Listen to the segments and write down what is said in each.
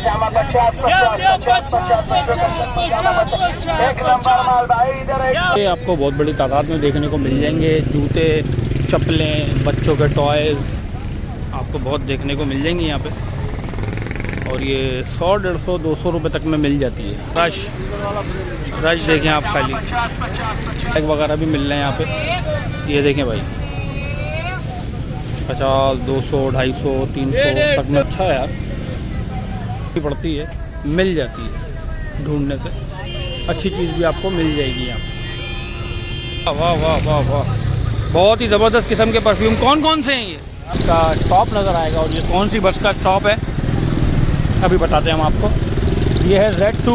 पजामा 50 एक नंबर माल भाई इधर। ये आपको बहुत बड़ी तादाद में देखने को मिल जाएंगे। जूते, चप्पलें, बच्चों के टॉयज़ आपको बहुत देखने को मिल जाएंगी यहाँ पे। और ये 100, 150, 200 रुपये तक में मिल जाती है। रश देखें आप, खाली बैग वगैरह भी मिल रहे हैं यहाँ पे। ये देखें भाई, 50, 200, 250, 300 तक में। अच्छा है यार, पड़ती है, मिल जाती है ढूंढने से। अच्छी चीज़ भी आपको मिल जाएगी यहाँ पे। वाह वाह वाह वाह, बहुत ही ज़बरदस्त किस्म के परफ्यूम। कौन कौन से हैं ये? आपका शॉप नज़र आएगा। और ये कौन सी बस का शॉप है अभी बताते हैं हम आपको। ये है Z2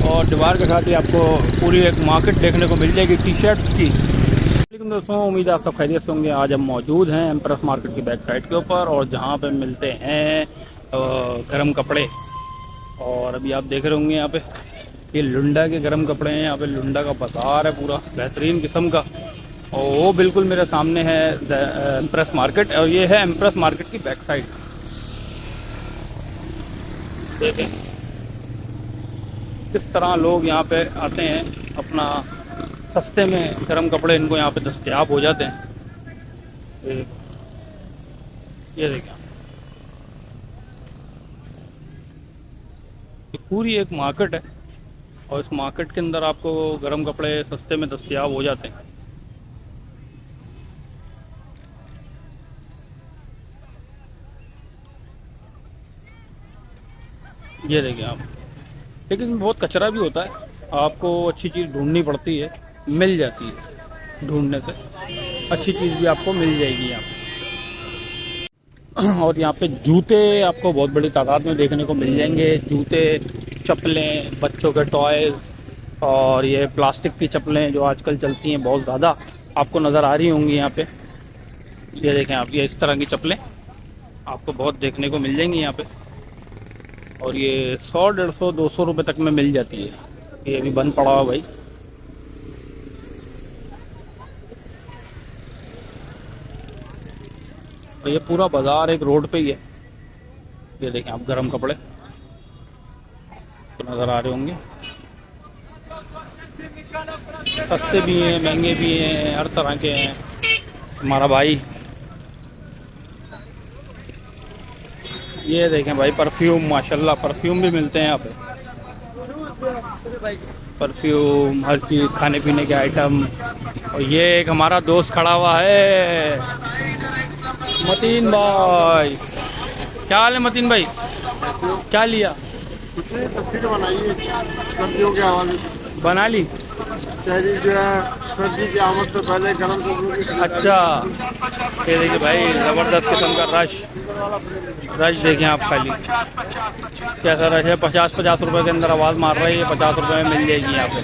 और दीवार के साथ ही आपको पूरी एक मार्केट देखने को मिल जाएगी टी शर्ट्स की। लेकिन दोस्तों, उम्मीद है आप सब खैरियत से होंगे। आज हम मौजूद हैं एम्प्रेस मार्केट की बैक साइड के ऊपर, और जहाँ पे मिलते हैं गर्म कपड़े। और अभी आप देख रहे होंगे यहाँ पे ये लुंडा के गर्म कपड़े हैं। यहाँ पे लुंडा का बाजार है पूरा बेहतरीन किस्म का। और वो बिल्कुल मेरे सामने है एम्प्रेस मार्केट, और ये है एम्प्रेस मार्केट की बैक साइड। देखें किस तरह लोग यहाँ पे आते हैं, अपना सस्ते में गर्म कपड़े इनको यहाँ पे दस्तयाब हो जाते हैं। ये देखें, ये पूरी एक मार्केट है और इस मार्केट के अंदर आपको गर्म कपड़े सस्ते में दस्तयाब हो जाते हैं। ये देखिए आप, लेकिन इसमें बहुत कचरा भी होता है। आपको अच्छी चीज़ ढूंढनी पड़ती है, मिल जाती है ढूंढने से। अच्छी चीज़ भी आपको मिल जाएगी यहाँ पे। और यहाँ पे जूते आपको बहुत बड़ी तादाद में देखने को मिल जाएंगे। जूते, चप्पलें, बच्चों के टॉयज़ और ये प्लास्टिक की चप्पलें जो आजकल चलती हैं बहुत ज़्यादा, आपको नज़र आ रही होंगी यहाँ पे। ये देखें आप, ये इस तरह की चप्पलें आपको बहुत देखने को मिल जाएंगी यहाँ पे। और ये 100, 150, 200 रुपये तक में मिल जाती है। ये अभी बंद पड़ा हुआ भाई। तो ये पूरा बाजार एक रोड पे ही है। ये देखें आप, गर्म कपड़े तो नज़र आ रहे होंगे। सस्ते भी हैं, महंगे भी हैं, हर तरह के हैं। हमारा भाई, ये देखें भाई, परफ्यूम, माशाल्लाह परफ्यूम भी मिलते हैं यहाँ पे। परफ्यूम, हर चीज़, खाने पीने के आइटम। और ये एक हमारा दोस्त खड़ा हुआ है, मतीन भाई। क्या हाल है मतीन भाई, क्या लिया? तस्वीर बनाइए सर्दियों के हवाले से। बना ली? शहरी जो है सर्दी की आमद से पहले गर्म कपड़ों की। अच्छा, ये देखिए भाई, ज़बरदस्त किस्म का रश देखें आप, खाली कैसा रश है। 50 रुपए के अंदर आवाज़ मार रही है, 50 रुपए में मिल जाएगी यहाँ पे।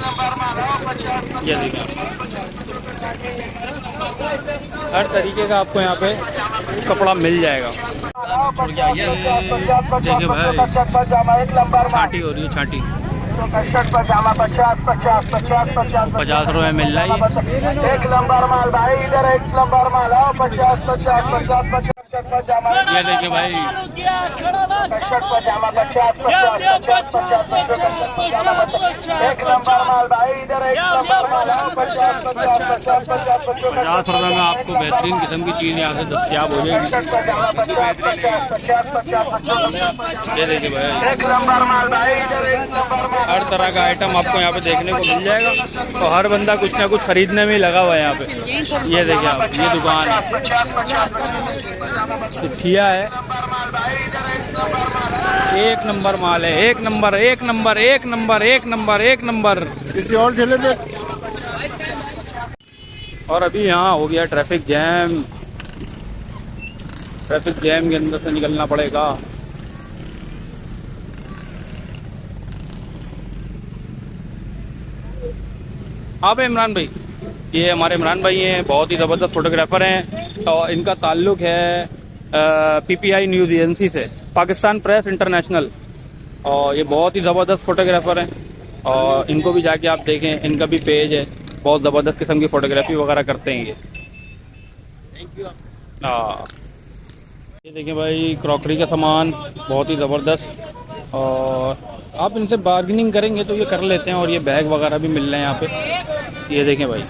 ये देखें, हर तरीके का आपको यहाँ पे कपड़ा मिल जाएगा। देखिए भाई, छाटी हो रही है, छाटी। 50 रुपए मिल रहा है। एक नंबर माल भाई इधर, एक नंबर माल आओ। 50 ये देखिए भाई, पजामा 50 एक नंबर माल भाई इधर, एक नंबर माल आओ। 50 रुपए में आपको बेहतरीन किस्म की चीज़ यहाँ से दस्तयाब हो जाएगी। ये देखिए भाई, एक नंबर माल भाई इधर, एक नंबर माल। हर तरह का आइटम आपको यहाँ पे देखने को मिल जाएगा। और हर बंदा कुछ ना कुछ खरीदने में ही लगा हुआ है यहाँ पे। ये देखिए आप, ये दुकान ठिया है, एक नंबर माल है। एक नंबर, एक नंबर, एक नंबर, एक नंबर, एक नंबर। किसी और ठेले पे। और अभी यहाँ हो गया ट्रैफिक जैम। ट्रैफिक जैम के अंदर से निकलना पड़ेगा। आप इमरान भाई, ये हमारे इमरान भाई हैं, बहुत ही ज़बरदस्त फोटोग्राफर हैं। और इनका ताल्लुक़ है PPI न्यूज़ एजेंसी से, पाकिस्तान प्रेस इंटरनेशनल। और ये बहुत ही ज़बरदस्त फोटोग्राफर हैं। और इनको भी जाके आप देखें, इनका भी पेज है, बहुत ज़बरदस्त किस्म की फ़ोटोग्राफी वगैरह करते हैं ये। Thank you. हाँ, ये देखें भाई, क्रॉकरी का सामान बहुत ही ज़बरदस्त। और आप इनसे बार्गेनिंग करेंगे तो ये कर लेते हैं। और ये बैग वगैरह भी मिल रहे हैं यहाँ पे, ये देखें भाई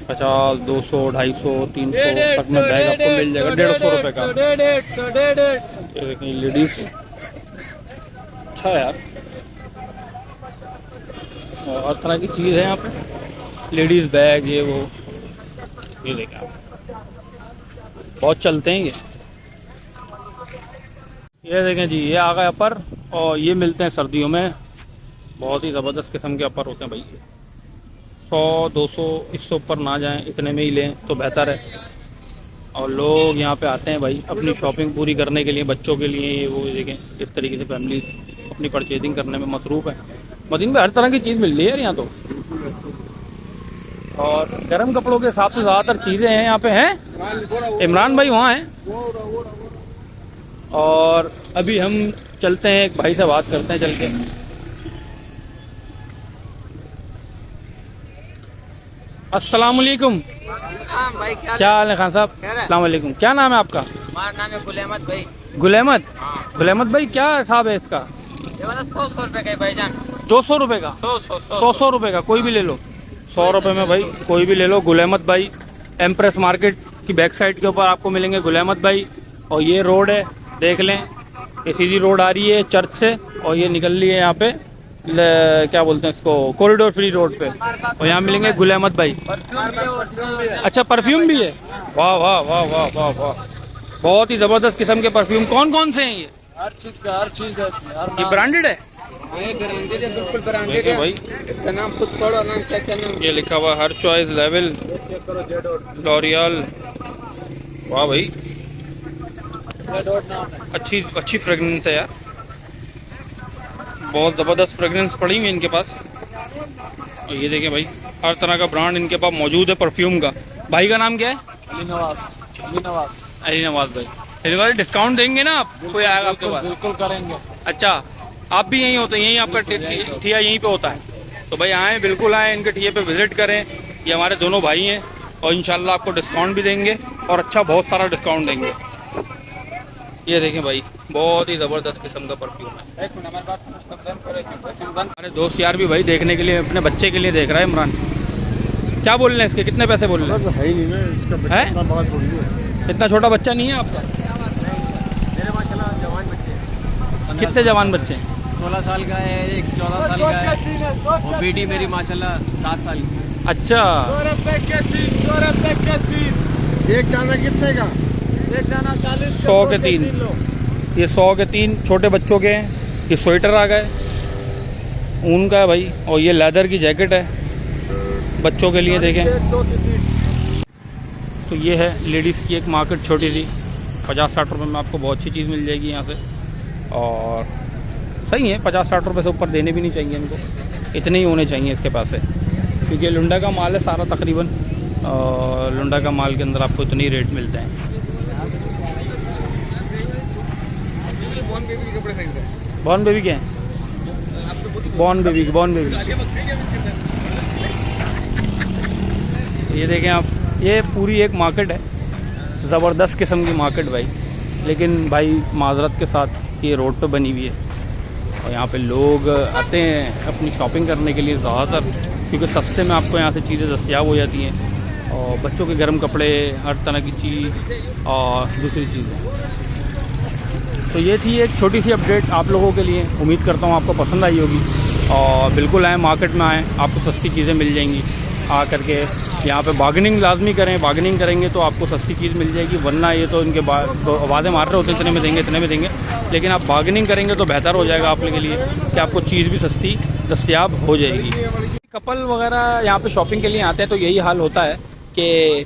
50, 200, 250, 300 तक में बैग आपको मिल जाएगा 150 रुपये का। ये देखें लेडीज, अच्छा यार, और हर तरह की चीज़ है यहाँ पे, लेडीज़ बैग ये वो, ये देखें आप, बहुत चलते हैं ये देखें जी, ये आ गए अपर, और ये मिलते हैं सर्दियों में, बहुत ही ज़बरदस्त किस्म के अपर होते हैं भाई। 100, 200 इससे ऊपर ना जाएं, इतने में ही लें तो बेहतर है। और लोग यहाँ पे आते हैं भाई अपनी शॉपिंग पूरी करने के लिए, बच्चों के लिए वो देखें, इस तरीके से फैमिलीज अपनी परचेजिंग करने में मसरूफ़ है। मदीन में हर तरह की चीज़ मिल रही है यार यहाँ तो, और गर्म कपड़ों के हिसाब से ज़्यादातर चीज़ें हैं यहाँ पे हैं। इमरान भाई वहाँ हैं, और अभी हम चलते हैं, एक भाई से बात करते हैं चल के। अस्सलाम वालेकुम। भाई क्या हाल है खान साहब? अस्सलाम वालेकुम। क्या नाम है आपका? हमारा नाम है गुल अहमद भाई। गुल अहमद। गुल अहमद भाई क्या हिसाब है इसका? ये वाला 100 रुपए का है भाईजान। 200 रुपये का? 100 रुपये का, कोई भी ले लो, 100 रुपये में भाई कोई भी ले लो। गुल अहमद भाई एम्प्रेस मार्केट की बैक साइड के ऊपर आपको मिलेंगे गुल अहमद भाई। और ये रोड है, देख लें, ये सीधी रोड आ रही है चर्च से, और ये निकल रही है यहाँ पे क्या बोलते हैं इसको, कॉरिडोर फ्री रोड पे, और यहाँ मिलेंगे गुल अहमद भाई। अच्छा परफ्यूम भी है? वाह वाह वाह वाह वाह वाह, बहुत ही ज़बरदस्त किस्म के परफ्यूम। कौन कौन से हैं ये? हर चीज है इसमें। ये ब्रांडेड है? ये ब्रांडेड है, बिल्कुल ब्रांडेड है भाई। इसका नाम खुद पढ़ो, नाम क्या क्या नाम ये लिखा हुआ हर चॉइस लेवल, चेक करो, लॉरियल। वाह भाई, नाम है। अच्छी फ्रेगरेंस है यार, बहुत ज़बरदस्त फ्रेगरेंस पड़ी हुई है इनके पास। और ये देखें भाई, हर तरह का ब्रांड इनके पास मौजूद है परफ्यूम का। भाई का नाम क्या है? अली नवाज। अली नवाज भाई। अली नवाज, डिस्काउंट देंगे ना आप? कोई आएगा आपके पास? बिल्कुल करेंगे। अच्छा, आप भी यहीं होते हैं? यहीं आपका ठिया यहीं पे होता है? तो भाई आएँ, बिल्कुल आएँ, इनके ठिये पे विज़िट करें। ये हमारे दोनों भाई हैं, और इंशाल्लाह आपको डिस्काउंट भी देंगे, और अच्छा बहुत सारा डिस्काउंट देंगे। ये देखें भाई, बहुत ही ज़बरदस्त किस्म का परफ्यूम है। हमारे दोस्त यार भी भाई देखने के लिए, अपने बच्चे के लिए देख रहा है इमरान। क्या बोल रहे हैं इसके, कितने पैसे बोल रहे हैं? है ही नहीं ना, इसका बच्चा है? इतना बड़ा थोड़ी है। इतना छोटा बच्चा नहीं है आपका? मेरे माशाल्लाह जवान बच्चे हैं। कितने जवान बच्चे हैं? 16 साल का है, एक 14 साल का है, और बेटी मेरी माशाल्लाह 7 साल की। अच्छा, 100 रुपए के 3। एक दाना कितने का? एक दाना 40 100 के 3। ये 100 के 3 छोटे बच्चों के हैं। ये स्वेटर आ गए, ऊन का है भाई, और ये लेदर की जैकेट है बच्चों के लिए, देखें। तो ये है लेडीज़ की एक मार्केट छोटी सी, 50-60 रुपये में आपको बहुत अच्छी चीज़ मिल जाएगी यहाँ से। और सही है, 50-60 रुपये से ऊपर देने भी नहीं चाहिए इनको, इतने ही होने चाहिए इसके पास है, क्योंकि लुंडा का माल है सारा तकरीबन, और लुंडा का माल के अंदर आपको इतने ही रेट मिलते हैं। बॉर्न बेबी के हैं? Born baby. ये देखें आप, ये पूरी एक मार्केट है, ज़बरदस्त किस्म की मार्केट भाई। लेकिन भाई माजरत के साथ ये रोड पे बनी हुई है, और यहाँ पे लोग आते हैं अपनी शॉपिंग करने के लिए ज़्यादातर, क्योंकि सस्ते में आपको यहाँ से चीज़ें दस्तयाब हो जाती हैं, और बच्चों के गर्म कपड़े, हर तरह की चीज़, और दूसरी चीज़ें। तो ये थी एक छोटी सी अपडेट आप लोगों के लिए, उम्मीद करता हूँ आपको पसंद आई होगी। और बिल्कुल आएँ, मार्केट में आएँ, आपको सस्ती चीज़ें मिल जाएंगी। आ करके यहाँ पे बार्गेनिंग लाजमी करें, बार्गेनिंग करेंगे तो आपको सस्ती चीज़ मिल जाएगी, वरना ये तो इनके वादे मार रहे होते हैं इतने में देंगे, लेकिन आप बार्गेनिंग करेंगे तो बेहतर हो जाएगा आप लोगों के लिए, कि आपको चीज़ भी सस्ती दस्तयाब हो जाएगी। कपल वगैरह यहाँ पे शॉपिंग के लिए आते हैं तो यही हाल होता है कि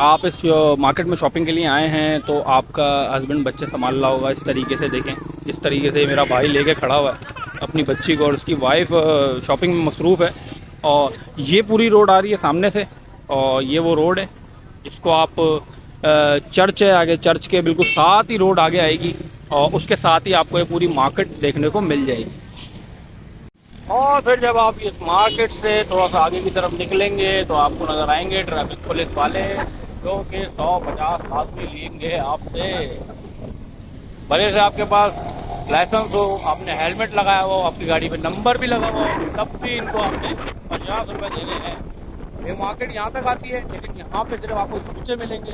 आप इस मार्केट में शॉपिंग के लिए आए हैं तो आपका हस्बैंड बच्चे संभाल रहा होगा। इस तरीके से देखें, इस तरीके से मेरा भाई लेके खड़ा हुआ है अपनी बच्ची को, और उसकी वाइफ शॉपिंग में मसरूफ़ है। और ये पूरी रोड आ रही है सामने से, और ये वो रोड है जिसको आप चर्च है आगे, चर्च के बिल्कुल साथ ही रोड आगे आएगी, और उसके साथ ही आपको ये पूरी मार्केट देखने को मिल जाएगी। और फिर जब आप इस मार्केट से थोड़ा सा आगे की तरफ निकलेंगे तो आपको नज़र आएंगे ट्रैफिक पुलिस वाले, जो कि 150 आदमी लेंगे आपसे, भले से आपके पास लाइसेंस हो, आपने हेलमेट लगाया हो, आपकी गाड़ी पे नंबर भी लगा हुआ हो, तब भी इनको आपने 50 रुपये देने हैं। ये मार्केट यहाँ तक आती है, लेकिन यहाँ पे सिर्फ आपको जूते मिलेंगे।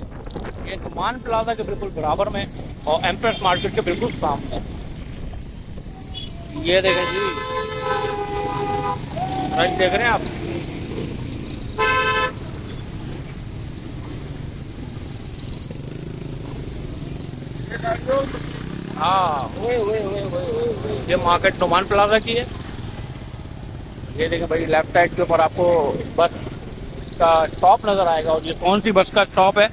ये नुमान प्लाजा के बिल्कुल बराबर में और एम्प्रेस मार्केट के बिल्कुल सामने। ये देखें जी, रश देख रहे हैं आप। हाँ, ये मार्केट नुमान प्लाजा की है। ये देखें भाई, लेफ्ट साइड के ऊपर आपको बस का स्टॉप नज़र आएगा। और ये कौन सी बस का स्टॉप है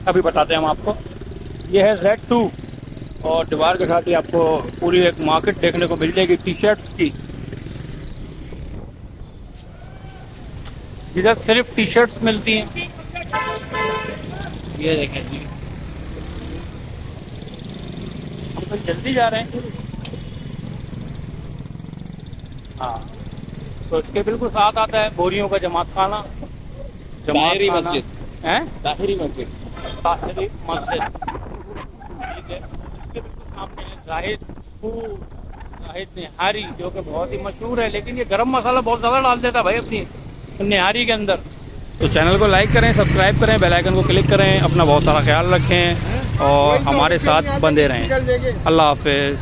अभी बताते हैं हम आपको। ये है Z2 और दीवार के साथ ही आपको पूरी एक मार्केट देखने को मिल जाएगी टी शर्ट्स की। इधर सिर्फ टी शर्ट्स मिलती हैं। ये देखें जी, हम तो जल्दी जा रहे हैं। हाँ, तो इसके बिल्कुल साथ आता है बोरियों का जमात खाना। ताहिरी मस्जिद है, ताहिरी मस्जिद। ताहिरी मस्जिद, ठीक है। इसके बिल्कुल सामने है जाहिद निहारी, जो कि बहुत ही मशहूर है, लेकिन ये गरम मसाला बहुत ज़्यादा डाल देता है भाई अपनी निहारी के अंदर। तो चैनल को लाइक करें, सब्सक्राइब करें, बेल आइकन को क्लिक करें, अपना बहुत सारा ख्याल रखें और हमारे साथ बंधे रहें। अल्लाह हाफिज़।